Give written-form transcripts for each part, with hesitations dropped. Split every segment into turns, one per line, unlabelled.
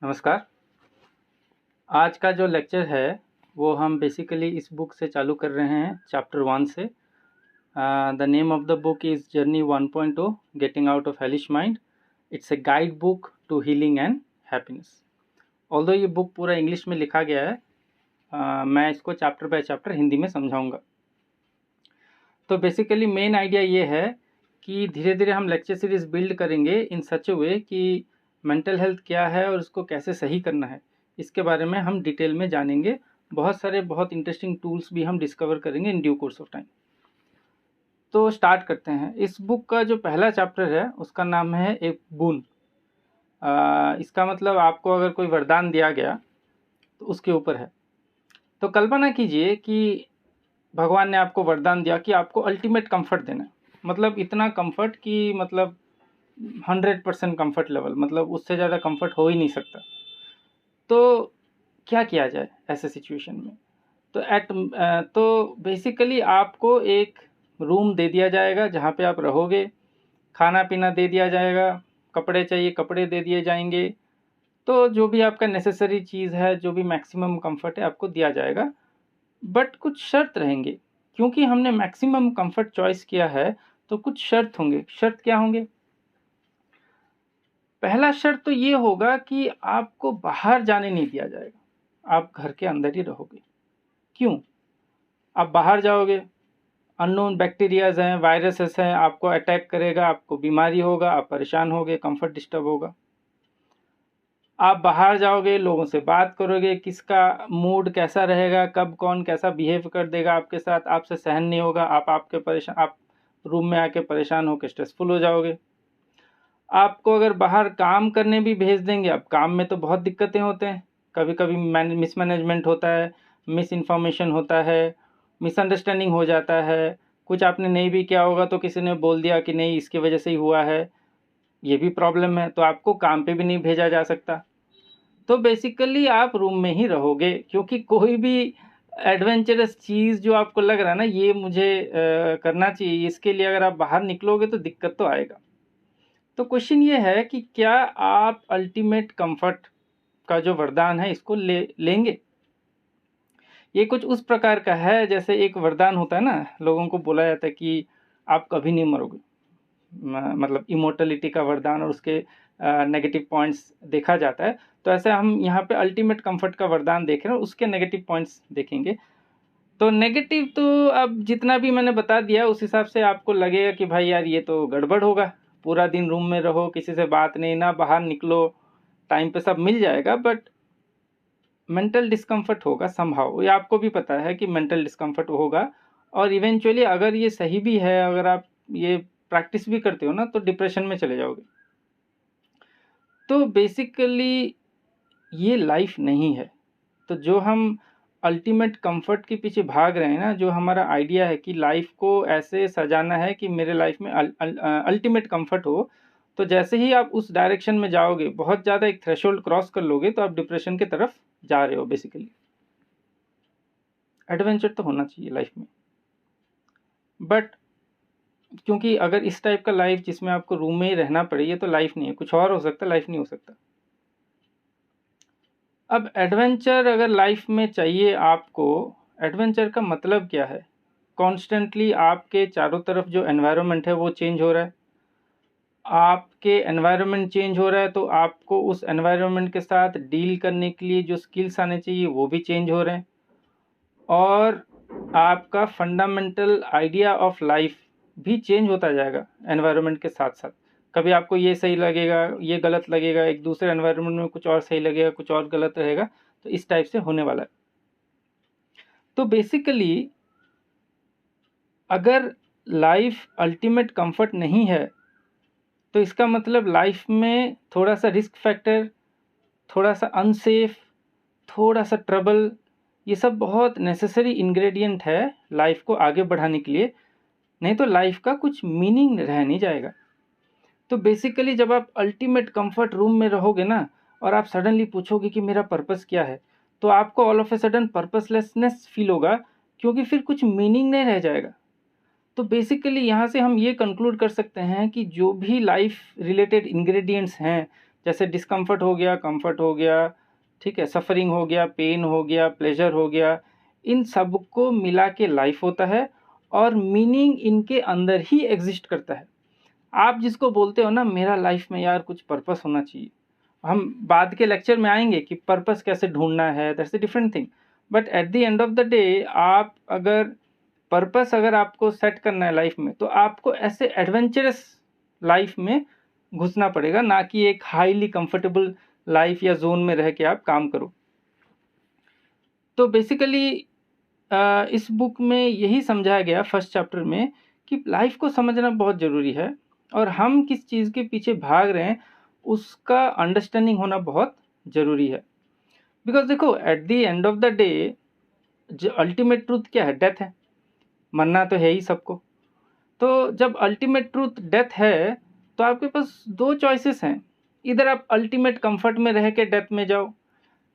नमस्कार। आज का जो लेक्चर है वो हम बेसिकली इस बुक से चालू कर रहे हैं, चैप्टर 1 से। The name of the book is journey 1.0 getting out of hellish mind. It's a guide book to healing and happiness. Although ये बुक पूरा इंग्लिश में लिखा गया है, मैं इसको चैप्टर बाय चैप्टर हिंदी में समझाऊंगा। तो बेसिकली मेन आइडिया ये है कि धीरे धीरे हम लेक्चर सीरीज बिल्ड करेंगे इन सच ए वे कि मेंटल हेल्थ क्या है और उसको कैसे सही करना है, इसके बारे में हम डिटेल में जानेंगे। बहुत इंटरेस्टिंग टूल्स भी हम डिस्कवर करेंगे in due course of time. तो स्टार्ट करते हैं। इस बुक का जो पहला चैप्टर है उसका नाम है एक बून। इसका मतलब आपको अगर कोई वरदान दिया गया तो उसके ऊपर है। तो कल्पना कीजिए कि भगवान ने आपको वरदान दिया कि आपको अल्टीमेट कंफर्ट देना है, मतलब इतना कंफर्ट कि मतलब 100% कंफर्ट लेवल, मतलब उससे ज़्यादा कंफर्ट हो ही नहीं सकता। तो क्या किया जाए ऐसे सिचुएशन में? तो बेसिकली आपको एक रूम दे दिया जाएगा जहाँ पे आप रहोगे, खाना पीना दे दिया जाएगा, कपड़े चाहिए कपड़े दे दिए जाएंगे। तो जो भी आपका नेसेसरी चीज़ है, जो भी मैक्सिमम कंफर्ट है आपको दिया जाएगा। बट कुछ शर्त रहेंगे, क्योंकि हमने मैक्सिमम कंफर्ट चॉइस किया है तो कुछ शर्त होंगे। शर्त क्या होंगे? पहला शर्त तो ये होगा कि आपको बाहर जाने नहीं दिया जाएगा, आप घर के अंदर ही रहोगे। क्यों? आप बाहर जाओगे, अननोन बैक्टीरियाज हैं, वायरसेस हैं, आपको अटैक करेगा, आपको बीमारी होगा, आप परेशान होगे, कंफर्ट डिस्टर्ब होगा। आप बाहर जाओगे, लोगों से बात करोगे, किसका मूड कैसा रहेगा, कब कौन कैसा बिहेव कर देगा आपके साथ, आपसे सहन नहीं होगा, आप रूम में आके परेशान होकर स्ट्रेसफुल हो जाओगे। आपको अगर बाहर काम करने भी भेज देंगे, अब काम में तो बहुत दिक्कतें होते हैं, कभी कभी मिसमैनेजमेंट होता है, मिस इन्फॉर्मेशन होता है, मिसअंडरस्टैंडिंग हो जाता है, कुछ आपने नहीं भी किया होगा तो किसी ने बोल दिया कि नहीं इसकी वजह से ही हुआ है, ये भी प्रॉब्लम है, तो आपको काम पे भी नहीं भेजा जा सकता। तो बेसिकली आप रूम में ही रहोगे, क्योंकि कोई भी एडवेंचरस चीज़ जो आपको लग रहा है ना ये मुझे करना चाहिए, इसके लिए अगर आप बाहर निकलोगे तो दिक्कत तो आएगा। तो क्वेश्चन ये है कि क्या आप अल्टीमेट कंफर्ट का जो वरदान है इसको लेंगे? ये कुछ उस प्रकार का है जैसे एक वरदान होता है ना, लोगों को बोला जाता है कि आप कभी नहीं मरोगे, मतलब इमोर्टलिटी का वरदान, और उसके नेगेटिव पॉइंट्स देखा जाता है। तो ऐसे हम यहाँ पे अल्टीमेट कंफर्ट का वरदान देख रहे हैं, उसके नेगेटिव पॉइंट्स देखेंगे। तो नेगेटिव तो अब जितना भी मैंने बता दिया उस हिसाब से आपको लगेगा कि भाई यार ये तो गड़बड़ होगा, पूरा दिन रूम में रहो, किसी से बात नहीं, ना बाहर निकलो, टाइम पे सब मिल जाएगा, बट मेंटल डिस्कम्फर्ट होगा समहाउ। ये आपको भी पता है कि मेंटल डिस्कम्फर्ट होगा, और इवेंचुअली अगर ये सही भी है, अगर आप ये प्रैक्टिस भी करते हो ना, तो डिप्रेशन में चले जाओगे। तो बेसिकली ये लाइफ नहीं है। तो जो हम अल्टीमेट कंफर्ट के पीछे भाग रहे हैं ना, जो हमारा आइडिया है कि लाइफ को ऐसे सजाना है कि मेरे लाइफ में अल्टीमेट कंफर्ट हो, तो जैसे ही आप उस डायरेक्शन में जाओगे, बहुत ज़्यादा एक थ्रेशोल्ड क्रॉस कर लोगे तो आप डिप्रेशन की तरफ जा रहे हो। बेसिकली एडवेंचर तो होना चाहिए लाइफ में, बट क्योंकि अगर इस टाइप का लाइफ जिसमें आपको रूम में ही रहना पड़े, ये तो लाइफ नहीं है, कुछ और हो सकता है, लाइफ नहीं हो सकता। अब एडवेंचर अगर लाइफ में चाहिए आपको, एडवेंचर का मतलब क्या है? कॉन्स्टेंटली आपके चारों तरफ जो एनवायरनमेंट है वो चेंज हो रहा है, आपके एनवायरनमेंट चेंज हो रहा है, तो आपको उस एनवायरनमेंट के साथ डील करने के लिए जो स्किल्स आने चाहिए वो भी चेंज हो रहे हैं, और आपका फंडामेंटल आइडिया ऑफ लाइफ भी चेंज होता जाएगा एनवायरनमेंट के साथ साथ। कभी आपको ये सही लगेगा, ये गलत लगेगा, एक दूसरे एनवायरनमेंट में कुछ और सही लगेगा, कुछ और गलत रहेगा, तो इस टाइप से होने वाला है। तो बेसिकली अगर लाइफ अल्टीमेट कंफर्ट नहीं है, तो इसका मतलब लाइफ में थोड़ा सा रिस्क फैक्टर, थोड़ा सा अनसेफ, थोड़ा सा ट्रबल, ये सब बहुत नेसेसरी इंग्रेडिएंट है लाइफ को आगे बढ़ाने के लिए, नहीं तो लाइफ का कुछ मीनिंग रह नहीं जाएगा। तो बेसिकली जब आप अल्टीमेट कंफर्ट रूम में रहोगे ना, और आप सडनली पूछोगे कि मेरा पर्पस क्या है, तो आपको all of a sudden purposelessness feel होगा, क्योंकि फिर कुछ मीनिंग नहीं रह जाएगा। तो बेसिकली यहाँ से हम ये कंक्लूड कर सकते हैं कि जो भी लाइफ रिलेटेड इंग्रेडिएंट्स हैं, जैसे डिस्कम्फर्ट हो गया, कंफर्ट हो गया, ठीक है, सफरिंग हो गया, पेन हो गया, प्लेजर हो गया, इन सब को मिला के लाइफ होता है और मीनिंग इनके अंदर ही एग्जिस्ट करता है। आप जिसको बोलते हो ना मेरा लाइफ में यार कुछ पर्पस होना चाहिए, हम बाद के लेक्चर में आएंगे कि पर्पस कैसे ढूंढना है, that's a different thing, but at the end of the day आप अगर पर्पस अगर आपको सेट करना है लाइफ में, तो आपको ऐसे एडवेंचरस लाइफ में घुसना पड़ेगा, ना कि एक हाईली कंफर्टेबल लाइफ या जोन में रह के आप काम करो। तो बेसिकली इस बुक में यही समझाया गया फर्स्ट चैप्टर में कि लाइफ को समझना बहुत ज़रूरी है और हम किस चीज़ के पीछे भाग रहे हैं उसका अंडरस्टैंडिंग होना बहुत ज़रूरी है। बिकॉज देखो at the end of the day जो अल्टीमेट ट्रूथ क्या है, डेथ है, मरना तो है ही सबको। तो जब अल्टीमेट ट्रूथ डेथ है तो आपके पास दो चॉइसेस हैं, इधर आप अल्टीमेट कंफर्ट में रह के डेथ में जाओ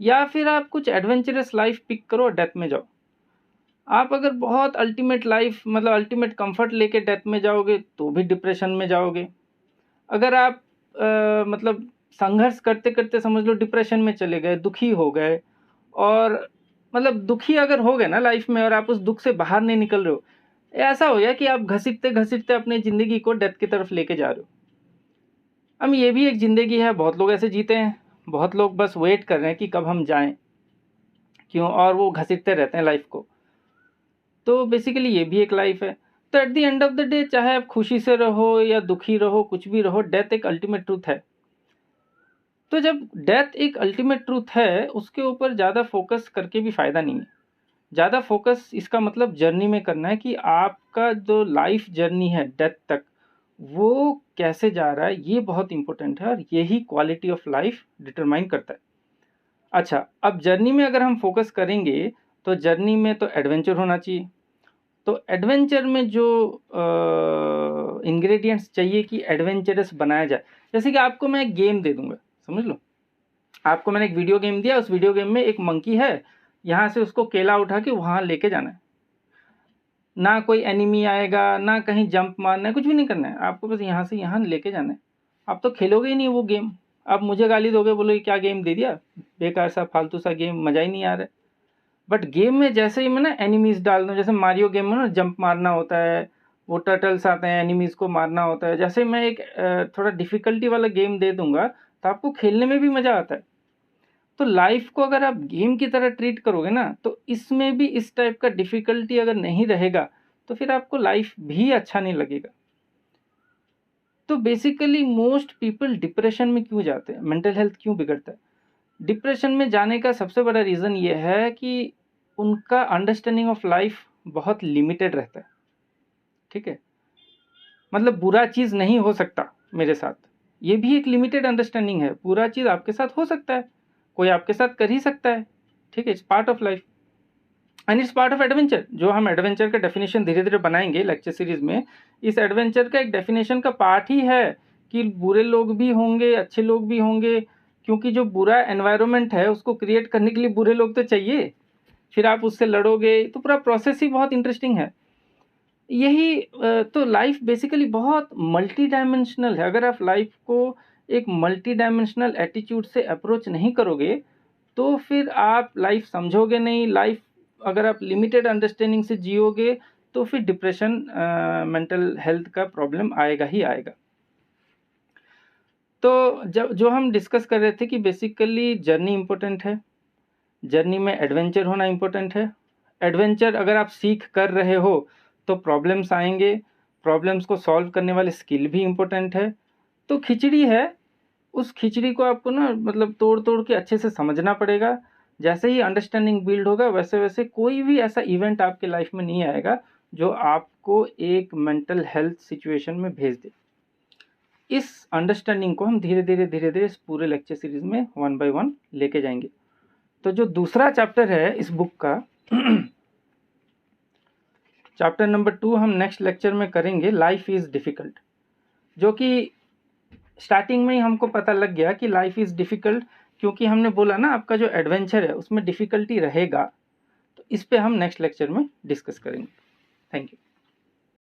या फिर आप कुछ एडवेंचरस लाइफ पिक करो और डेथ में जाओ। आप अगर बहुत अल्टीमेट लाइफ मतलब अल्टीमेट कंफर्ट लेके डेथ में जाओगे तो भी डिप्रेशन में जाओगे। अगर आप मतलब संघर्ष करते करते समझ लो डिप्रेशन में चले गए, दुखी हो गए, और मतलब दुखी अगर हो गए ना लाइफ में और आप उस दुख से बाहर नहीं निकल रहे हो, ऐसा हो गया कि आप घसीटते घसीटते अपने ज़िंदगी को डेथ की तरफ लेके जा रहे हो। अब ये भी एक ज़िंदगी है, बहुत लोग ऐसे जीते हैं, बहुत लोग बस वेट कर रहे हैं कि कब हम जाएं, क्यों, और वो घसीटते रहते हैं लाइफ को। तो बेसिकली ये भी एक लाइफ है। तो at the end of the day चाहे आप खुशी से रहो या दुखी रहो, कुछ भी रहो, डेथ एक अल्टीमेट ट्रूथ है। तो जब डेथ एक अल्टीमेट ट्रूथ है उसके ऊपर ज़्यादा फोकस करके भी फ़ायदा नहीं है। ज़्यादा फोकस इसका मतलब जर्नी में करना है कि आपका जो लाइफ जर्नी है डेथ तक वो कैसे जा रहा है, ये बहुत इंपॉर्टेंट है और यही क्वालिटी ऑफ लाइफ डिटरमाइन करता है। अच्छा, अब जर्नी में अगर हम फोकस करेंगे तो जर्नी में तो एडवेंचर होना चाहिए। तो एडवेंचर में जो इंग्रेडिएंट्स चाहिए कि एडवेंचरस बनाया जाए, जैसे कि आपको मैं एक गेम दे दूंगा, समझ लो आपको मैंने एक वीडियो गेम दिया, उस वीडियो गेम में एक मंकी है, यहाँ से उसको केला उठा के वहाँ लेके जाना है, ना कोई एनिमी आएगा, ना कहीं जंप मारना है, कुछ भी नहीं करना है, आपको बस यहाँ से यहाँ लेके जाना है। आप तो खेलोगे ही नहीं वो गेम, आप मुझे गाली दोगे, बोलोगे क्या गेम दे दिया, बेकार सा फालतू सा गेम, मज़ा ही नहीं आ रहा है। बट गेम में जैसे ही मैं ना एनिमीज डाल दूँ, जैसे मारियो गेम में ना जंप मारना होता है, वो टर्टल्स आते हैं, एनिमीज को मारना होता है, जैसे मैं एक थोड़ा डिफ़िकल्टी वाला गेम दे दूंगा तो आपको खेलने में भी मज़ा आता है। तो लाइफ को अगर आप गेम की तरह ट्रीट करोगे ना, तो इसमें भी इस टाइप का डिफ़िकल्टी अगर नहीं रहेगा तो फिर आपको लाइफ भी अच्छा नहीं लगेगा। तो बेसिकली मोस्ट पीपल डिप्रेशन में क्यों जाते हैं, मेंटल हेल्थ क्यों बिगड़ता है? डिप्रेशन में जाने का सबसे बड़ा रीज़न ये है कि उनका अंडरस्टैंडिंग ऑफ लाइफ बहुत लिमिटेड रहता है। ठीक है, मतलब बुरा चीज़ नहीं हो सकता मेरे साथ, ये भी एक लिमिटेड अंडरस्टैंडिंग है। बुरा चीज़ आपके साथ हो सकता है, कोई आपके साथ कर ही सकता है, ठीक है, it's part of life and it's part of adventure. जो हम एडवेंचर का डेफिनेशन धीरे धीरे बनाएंगे लेक्चर सीरीज में, इस एडवेंचर का एक डेफिनेशन का पार्ट ही है कि बुरे लोग भी होंगे, अच्छे लोग भी होंगे, क्योंकि जो बुरा एनवायरनमेंट है उसको क्रिएट करने के लिए बुरे लोग तो चाहिए, फिर आप उससे लड़ोगे, तो पूरा प्रोसेस ही बहुत इंटरेस्टिंग है। यही तो लाइफ बेसिकली बहुत मल्टी डायमेंशनल है। अगर आप लाइफ को एक मल्टी डायमेंशनल एटीट्यूड से अप्रोच नहीं करोगे तो फिर आप लाइफ समझोगे नहीं। लाइफ अगर आप लिमिटेड अंडरस्टैंडिंग से जियोगे तो फिर डिप्रेशन, मेंटल हेल्थ का प्रॉब्लम आएगा ही आएगा। तो जब जो हम डिस्कस कर रहे थे कि बेसिकली जर्नी इम्पोर्टेंट है, जर्नी में एडवेंचर होना इम्पोर्टेंट है। एडवेंचर अगर आप सीख कर रहे हो तो प्रॉब्लम्स आएंगे, प्रॉब्लम्स को सॉल्व करने वाले स्किल भी इम्पोर्टेंट है। तो खिचड़ी है, उस खिचड़ी को आपको ना मतलब तोड़ तोड़ के अच्छे से समझना पड़ेगा। जैसे ही अंडरस्टैंडिंग बिल्ड होगा वैसे वैसे कोई भी ऐसा इवेंट आपके लाइफ में नहीं आएगा जो आपको एक मेंटल हेल्थ सिचुएशन में भेज दे। इस अंडरस्टैंडिंग को हम धीरे धीरे इस पूरे लेक्चर सीरीज में 1 by 1 लेके जाएंगे। तो जो दूसरा चैप्टर है इस बुक का चैप्टर नंबर 2 हम नेक्स्ट लेक्चर में करेंगे, लाइफ इज़ डिफ़िकल्ट। जो कि स्टार्टिंग में ही हमको पता लग गया कि लाइफ इज़ डिफ़िकल्ट, क्योंकि हमने बोला ना आपका जो एडवेंचर है उसमें डिफ़िकल्टी रहेगा। तो इस पे हम नेक्स्ट लेक्चर में डिस्कस करेंगे। Thank you.